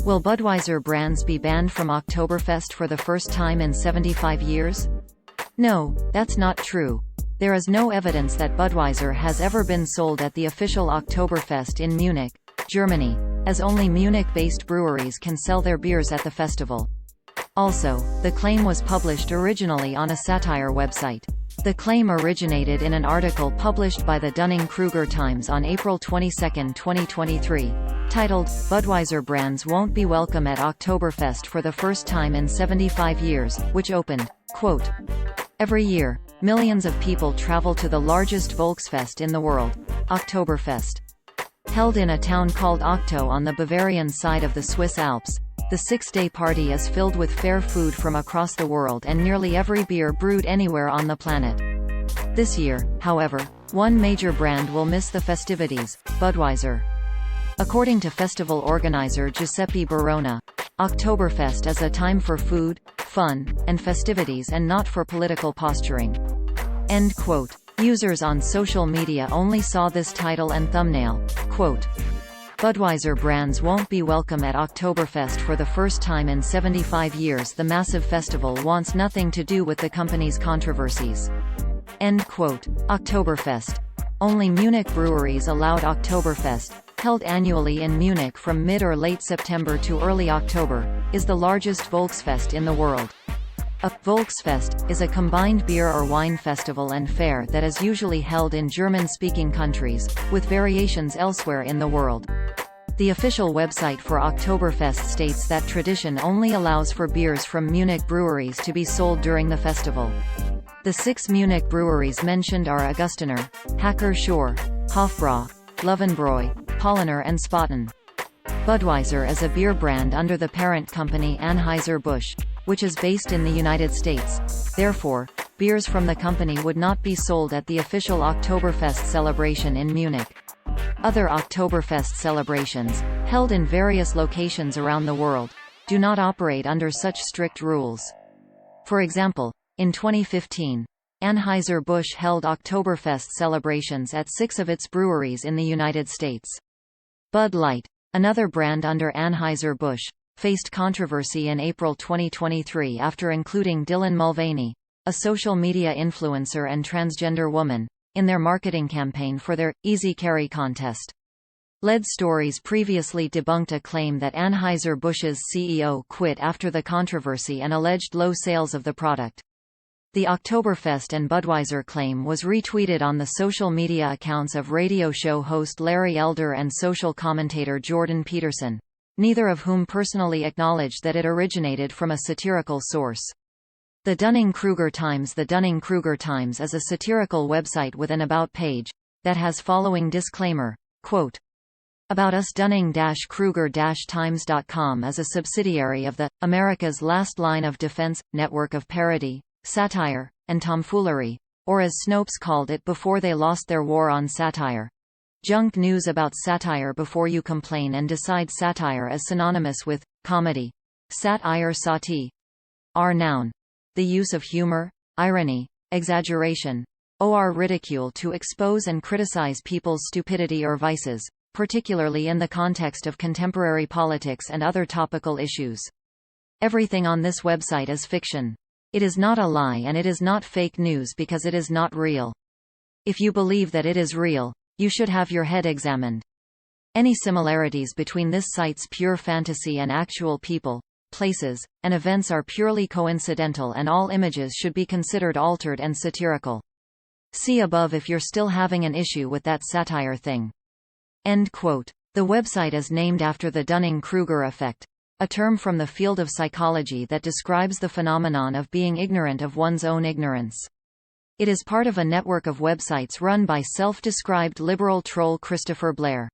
Will Budweiser brands be banned from Oktoberfest for the first time in 75 years? No, that's not true. There is no evidence that Budweiser has ever been sold at the official Oktoberfest in Munich, Germany, as only Munich-based breweries can sell their beers at the festival. Also, the claim was published originally on a satire website. The claim originated in an article published by the Dunning-Kruger Times on April 22, 2023, titled, "Budweiser Brands Won't Be Welcome at Oktoberfest for the First Time in 75 Years, which opened, quote, "Every year, millions of people travel to the largest Volksfest in the world, Oktoberfest. Held in a town called Okto on the Bavarian side of the Swiss Alps, the six-day party is filled with fair food from across the world and nearly every beer brewed anywhere on the planet. This year, however, one major brand will miss the festivities, Budweiser." According to festival organizer Giuseppe Barona, Oktoberfest is a time for food, fun, and festivities and not for political posturing. End quote. Users on social media only saw this title and thumbnail, quote, "Budweiser brands won't be welcome at Oktoberfest for the first time in 75 years. The massive festival wants nothing to do with the company's controversies." End quote. Oktoberfest. Only Munich breweries allowed. Oktoberfest, held annually in Munich from mid or late September to early October, is the largest Volksfest in the world. A Volksfest is a combined beer or wine festival and fair that is usually held in German-speaking countries, with variations elsewhere in the world. The official website for Oktoberfest states that tradition only allows for beers from Munich breweries to be sold during the festival. The 6 Munich breweries mentioned are Augustiner, Hacker Schorr, Hofbrau, Löwenbräu, Paulaner and Spaten. Budweiser is a beer brand under the parent company Anheuser-Busch, which is based in the United States. Therefore, beers from the company would not be sold at the official Oktoberfest celebration in Munich. Other Oktoberfest celebrations, held in various locations around the world, do not operate under such strict rules. For example, in 2015, Anheuser-Busch held Oktoberfest celebrations at 6 of its breweries in the United States. Bud Light, another brand under Anheuser-Busch, faced controversy in April 2023 after including Dylan Mulvaney, a social media influencer and transgender woman, in their marketing campaign for their Easy Carry contest. Lead Stories previously debunked a claim that Anheuser-Busch's CEO quit after the controversy and alleged low sales of the product. The Oktoberfest and Budweiser claim was retweeted on the social media accounts of radio show host Larry Elder and social commentator Jordan Peterson, neither of whom personally acknowledged that it originated from a satirical source. The Dunning-Kruger Times. The Dunning-Kruger Times is a satirical website with an About page, that has following disclaimer, quote, "About Us Dunning-Kruger-Times.com is a subsidiary of the America's Last Line of Defense network of parody, satire, and tomfoolery, or as Snopes called it before they lost their war on satire. Junk news about satire before you complain and decide satire is synonymous with comedy. Sat-ire sati. R noun. The use of humor, irony, exaggeration, or ridicule to expose and criticize people's stupidity or vices, particularly in the context of contemporary politics and other topical issues. Everything on this website is fiction. It is not a lie and it is not fake news because it is not real. If you believe that it is real, you should have your head examined. Any similarities between this site's pure fantasy and actual people, places, and events are purely coincidental and all images should be considered altered and satirical. See above if you're still having an issue with that satire thing." End quote. The website is named after the Dunning-Kruger effect, a term from the field of psychology that describes the phenomenon of being ignorant of one's own ignorance. It is part of a network of websites run by self-described liberal troll Christopher Blair.